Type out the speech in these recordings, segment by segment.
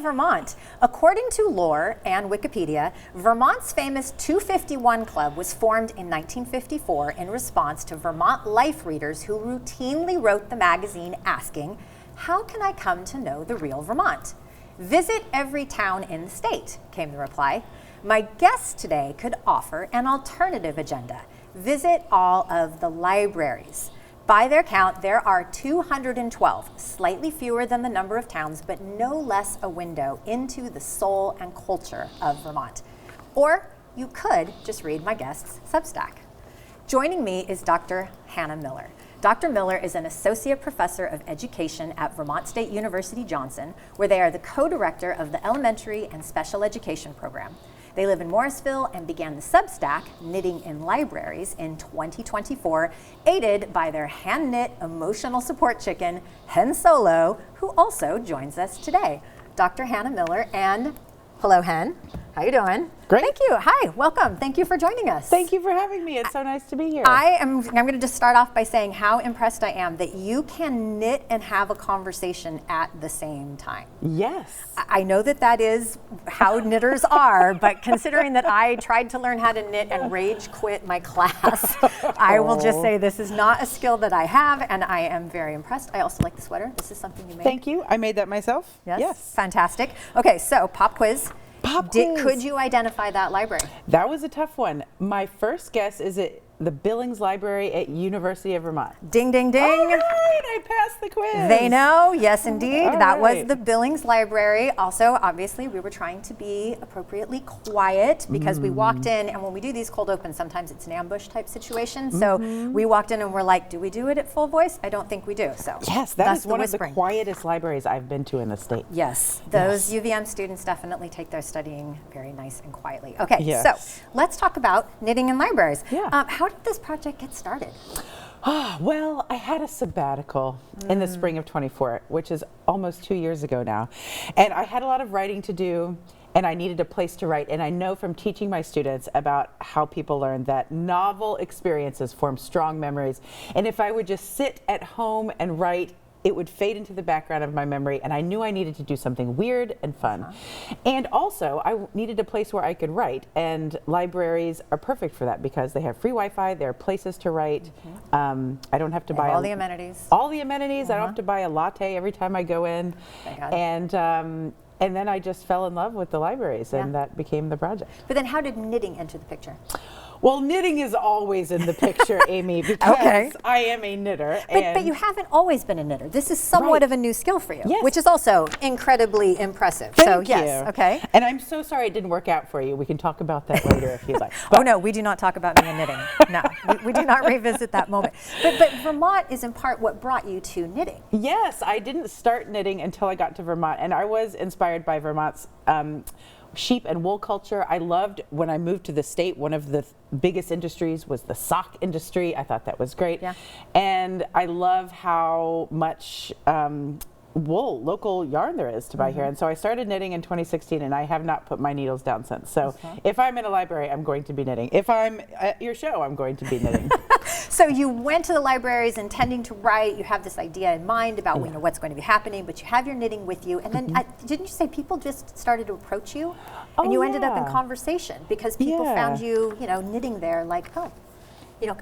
Vermont. According to lore and Wikipedia, Vermont's famous 251 Club was formed in 1954 in response to Vermont life readers who routinely wrote the magazine asking, "How can I come to know the real Vermont?" "Visit every town in the state," came the reply. My guest today could offer an alternative agenda. Visit all of the libraries. By their count, there are 212, slightly fewer than the number of towns, but no less a window into the soul and culture of Vermont. Or you could just read my guest's Substack. Joining me is Dr. Hannah Miller. Dr. Miller is an associate professor of education at Vermont State University Johnson, where they are the co-director of the elementary and special education program. They live in Morrisville and began the Substack, Knitting in Libraries, in 2024, aided by their hand-knit emotional support chicken, Hen Solo, who also joins us today. Dr. Hannah Miller and hello, Hen. How you doing? Great. Thank you. Hi, welcome. Thank you for joining us. Thank you for having me. It's so nice to be here. I'm going to just start off by saying how impressed I am that you can knit and have a conversation at the same time. Yes. I know that is how knitters are, but considering that I tried to learn how to knit and rage quit my class, I will just say this is not a skill that I have, and I am very impressed. I also like the sweater. This is something you made. Thank you. I made that myself. Yes. Fantastic. Okay, so pop quiz. Could you identify that library? That was a tough one. My first guess is the Billings Library at University of Vermont. Ding, ding, ding. All right, I passed the quiz. They know, yes indeed. All that right. was the Billings Library. Also, obviously, we were trying to be appropriately quiet because we walked in, and when we do these cold opens, sometimes it's an ambush type situation. So we walked in and we're like, do we do it at full voice? I don't think we do. So yes, that's is one of the quietest libraries I've been to in the state. Yes, those UVM students definitely take their studying very nice and quietly. Okay, Yes. so let's talk about knitting in libraries. Yeah. How did this project get started? Well, I had a sabbatical in the spring of 24, which is almost 2 years ago now. And I had a lot of writing to do, and I needed a place to write. And I know from teaching my students about how people learn that novel experiences form strong memories. And if I would just sit at home and write, it would fade into the background of my memory, and I knew I needed to do something weird and fun. And also, I needed a place where I could write, and libraries are perfect for that because they have free Wi-Fi, there are places to write. I don't have to buy all the amenities. All the amenities. I don't have to buy a latte every time I go in. Thank God. And then I just fell in love with the libraries, and that became the project. But then how did knitting enter the picture? Well, knitting is always in the picture, Amy, because I am a knitter. But you haven't always been a knitter. This is somewhat of a new skill for you, which is also incredibly impressive. Thank you. Okay. And I'm so sorry it didn't work out for you. We can talk about that later if you'd like. Oh no, we do not talk about me and knitting. No, we do not revisit that moment. But Vermont is in part what brought you to knitting. Yes, I didn't start knitting until I got to Vermont, and I was inspired by Vermont's sheep and wool culture. I loved when I moved to the state, one of the biggest industries was the sock industry. I thought that was great. Yeah. And I love how much wool, local yarn there is to buy here. And so I started knitting in 2016, and I have not put my needles down since. So if I'm in a library, I'm going to be knitting. If I'm at your show, I'm going to be knitting. So you went to the libraries intending to write. You have this idea in mind about what's going to be happening, but you have your knitting with you. And then didn't you say people just started to approach you? And you ended up in conversation because people found you, knitting there like,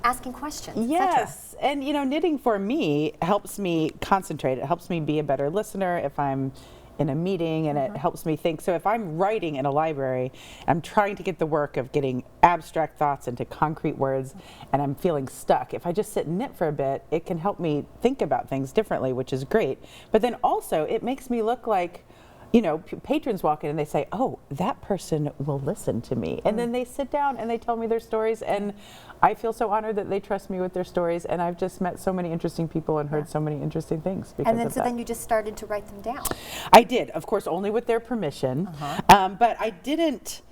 asking questions. Yes, and knitting for me helps me concentrate. It helps me be a better listener if I'm in a meeting, and it helps me think. So if I'm writing in a library, I'm trying to get the work of getting abstract thoughts into concrete words, and I'm feeling stuck. If I just sit and knit for a bit, it can help me think about things differently, which is great. But then also, it makes me look like, patrons walk in and they say, oh, that person will listen to me. And then they sit down and they tell me their stories, and I feel so honored that they trust me with their stories, and I've just met so many interesting people and heard so many interesting things because of that. Then you just started to write them down. I did, of course, only with their permission, but I didn't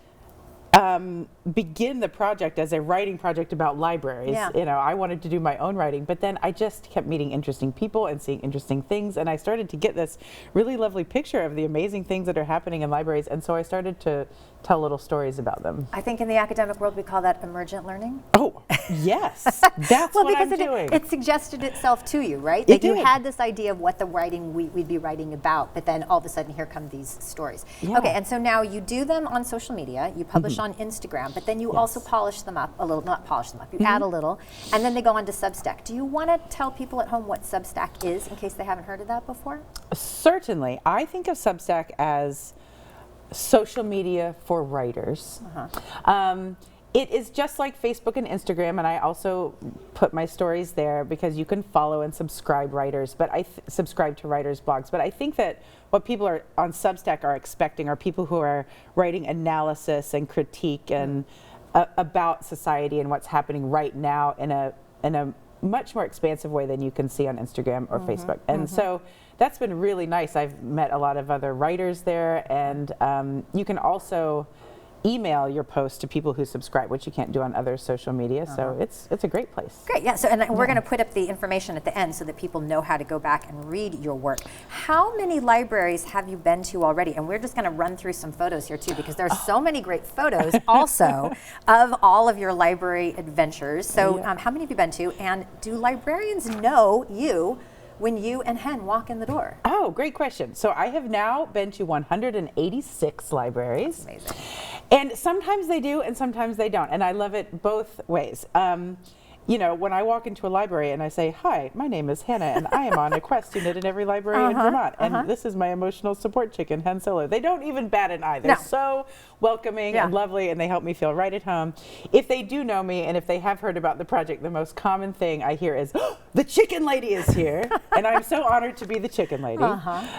begin the project as a writing project about libraries. I wanted to do my own writing, but then I just kept meeting interesting people and seeing interesting things, and I started to get this really lovely picture of the amazing things that are happening in libraries, and so I started to tell little stories about them. I think in the academic world we call that emergent learning. Oh, Yes, that's Well, what I'm because doing. it suggested itself to you, right? It That you did. had this idea of what the writing we'd be writing about, but then all of a sudden here come these stories. Yeah. Okay, and so now you do them on social media, you publish on Instagram, but then you also polish them up a little, not polish them up, you add a little, and then they go on to Substack. Do you want to tell people at home what Substack is in case they haven't heard of that before? Certainly. I think of Substack as social media for writers. It is just like Facebook and Instagram, and I also put my stories there because you can follow and subscribe writers, but I subscribe to writers' blogs. But I think that what people are on Substack are expecting are people who are writing analysis and critique and about society and what's happening right now in a much more expansive way than you can see on Instagram or Facebook. And so that's been really nice. I've met a lot of other writers there, and you can also email your post to people who subscribe, which you can't do on other social media. So it's a great place. Great, yeah. So, and we're going to put up the information at the end so that people know how to go back and read your work. How many libraries have you been to already? And we're just going to run through some photos here too, because there's so many great photos also of all of your library adventures. So, how many have you been to? And do librarians know you when you and Hen walk in the door? Oh, great question. So I have now been to 186 libraries. That's amazing. And sometimes they do and sometimes they don't. And I love it both ways. You know, when I walk into a library and I say, "Hi, my name is Hannah and I am on a quest to knit in every library in Vermont. And this is my emotional support chicken, Hen Solo." They don't even bat an eye. They're so welcoming and lovely, and they help me feel right at home. If they do know me and if they have heard about the project, the most common thing I hear is, "Oh, the chicken lady is here." And I'm so honored to be the chicken lady.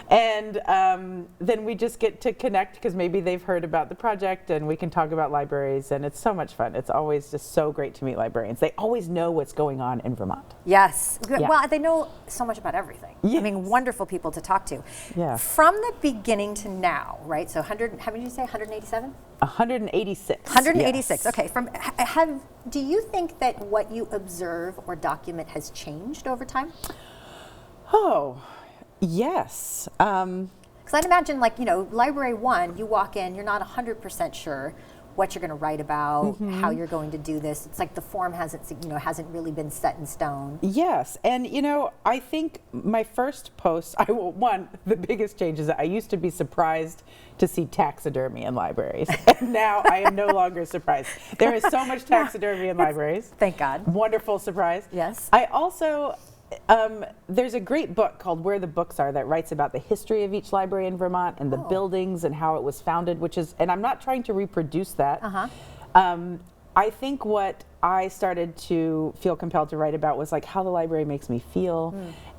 And then we just get to connect because maybe they've heard about the project and we can talk about libraries, and it's so much fun. It's always just so great to meet librarians. They always know what's going on in Vermont. Yes. Yeah. Well, they know so much about everything. I mean, Yes. wonderful people to talk to. Yeah. From the beginning to now, right? So 100, how many did you say? 187? 186. 186. Yes. Okay. Do you think that what you observe or document has changed over time? Oh, yes. Because I'd imagine, like, you know, Library 1, you walk in, you're not 100% sure what you're going to write about, how you're going to do this. It's like the form hasn't really been set in stone. Yes, and you know, I think my first post, the biggest change is that I used to be surprised to see taxidermy in libraries, and now I am no longer surprised. There is so much taxidermy in libraries. Thank God. Wonderful surprise. Yes. I also, there's a great book called Where the Books Are that writes about the history of each library in Vermont and the buildings and how it was founded, and I'm not trying to reproduce that. I think what I started to feel compelled to write about was like how the library makes me feel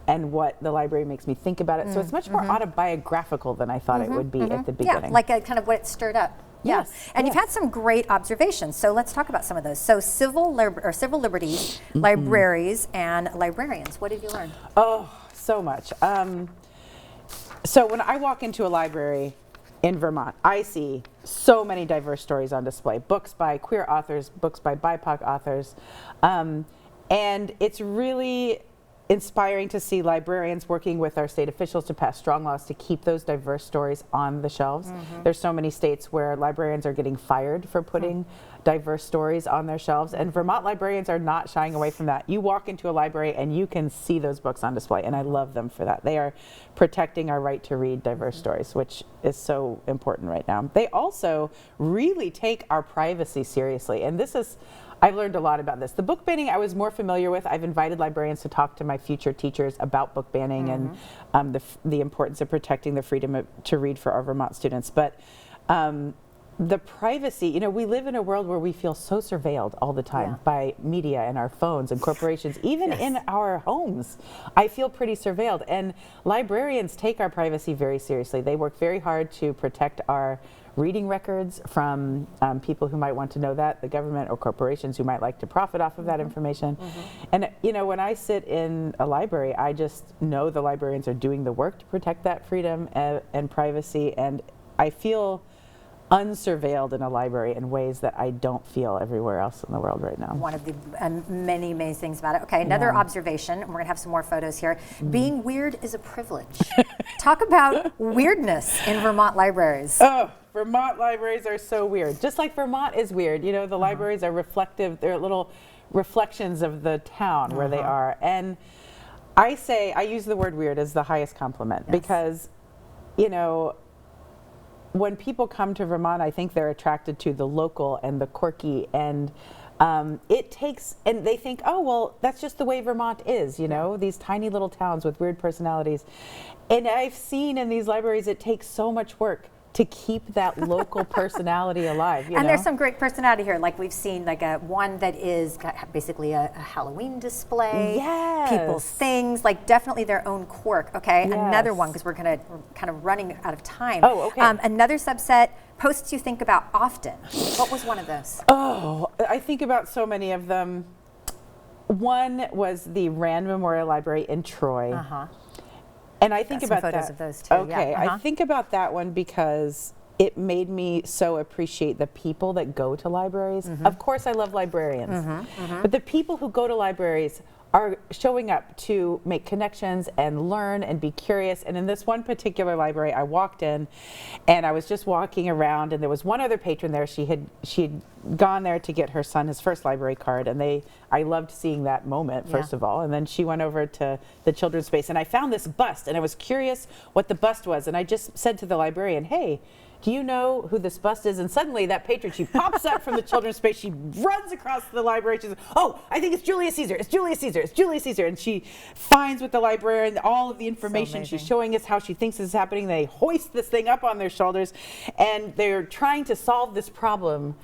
and what the library makes me think about it. So it's much more autobiographical than I thought it would be at the beginning. Yeah, like kind of what it stirred up. Yes, And you've had some great observations. So let's talk about some of those. So civil liberties, libraries, and librarians. What have you learned? Oh, so much. So when I walk into a library in Vermont, I see so many diverse stories on display. Books by queer authors, books by BIPOC authors. And it's really inspiring to see librarians working with our state officials to pass strong laws to keep those diverse stories on the shelves. There's so many states where librarians are getting fired for putting diverse stories on their shelves, and Vermont librarians are not shying away from that. You walk into a library and you can see those books on display, and I love them for that. They are protecting our right to read diverse stories, which is so important right now. They also really take our privacy seriously, and I've learned a lot about this. The book banning I was more familiar with. I've invited librarians to talk to my future teachers about book banning and the importance of protecting the freedom to read for our Vermont students. But the privacy, you know, we live in a world where we feel so surveilled all the time by media and our phones and corporations, even in our homes. I feel pretty surveilled, and librarians take our privacy very seriously. They work very hard to protect our reading records from people who might want to know that, the government or corporations who might like to profit off of that information. And you know, when I sit in a library, I just know the librarians are doing the work to protect that freedom and privacy, and I feel unsurveilled in a library in ways that I don't feel everywhere else in the world right now. One of the many amazing things about it. Okay, another observation, and we're gonna have some more photos here. Being weird is a privilege. Talk about weirdness in Vermont libraries. Oh, Vermont libraries are so weird. Just like Vermont is weird. You know, the libraries are reflective. They're little reflections of the town where they are. And I use the word weird as the highest compliment because, you know, when people come to Vermont, I think they're attracted to the local and the quirky, and and they think, oh, well, that's just the way Vermont is, you know, these tiny little towns with weird personalities. And I've seen in these libraries, it takes so much work to keep that local personality alive. You know? There's some great personality here. Like we've seen like one that is basically a Halloween display, people's things, like definitely their own quirk. Okay, another one, because we're kind of running out of time. Oh, okay. Another subset, posts you think about often. What was one of those? Oh, I think about so many of them. One was the Rand Memorial Library in Troy. And I think about photos that. of those too. Okay, I think about that one because it made me so appreciate the people that go to libraries. Of course, I love librarians, but the people who go to libraries are showing up to make connections and learn and be curious. And in this one particular library, I walked in and I was just walking around, and there was one other patron there. She had gone there to get her son his first library card, and I loved seeing that moment, first of all. And then she went over to the children's space, and I found this bust, and I was curious what the bust was. And I just said to the librarian, hey, do you know who this bust is? And suddenly that patron, she pops up from the children's space. She runs across the library. She says, oh, I think it's Julius Caesar. It's Julius Caesar. It's Julius Caesar. And she finds with the librarian all of the information. She's showing us how she thinks this is happening. They hoist this thing up on their shoulders, and they're trying to solve this problem.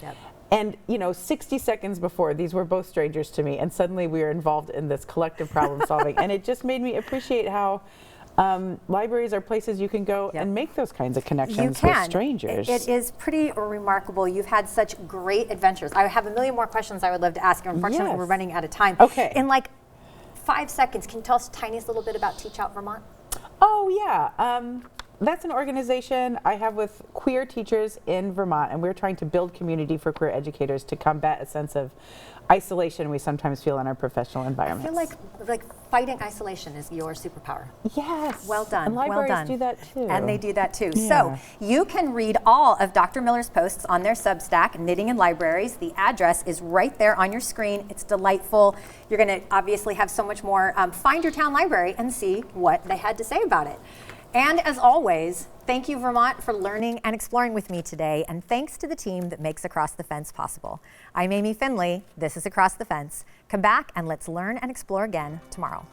And, you know, 60 seconds before, these were both strangers to me, and suddenly we are involved in this collective problem solving. And it just made me appreciate how libraries are places you can go and make those kinds of connections with strangers. It is pretty remarkable. You've had such great adventures. I have a million more questions I would love to ask you. Unfortunately, we're running out of time. Okay. In like 5 seconds, can you tell us the tiniest little bit about Teach Out Vermont? Oh, yeah. That's an organization I have with queer teachers in Vermont, and we're trying to build community for queer educators to combat a sense of isolation we sometimes feel in our professional environments. I feel like fighting isolation is your superpower. Yes. Well done. And libraries do that too. And they do that too. So you can read all of Dr. Miller's posts on their Substack, Knitting in Libraries. The address is right there on your screen. It's delightful. You're going to obviously have so much more. Find your town library and see what they had to say about it. And as always, thank you, Vermont, for learning and exploring with me today, and thanks to the team that makes Across the Fence possible. I'm Amy Finley. This is Across the Fence. Come back and let's learn and explore again tomorrow.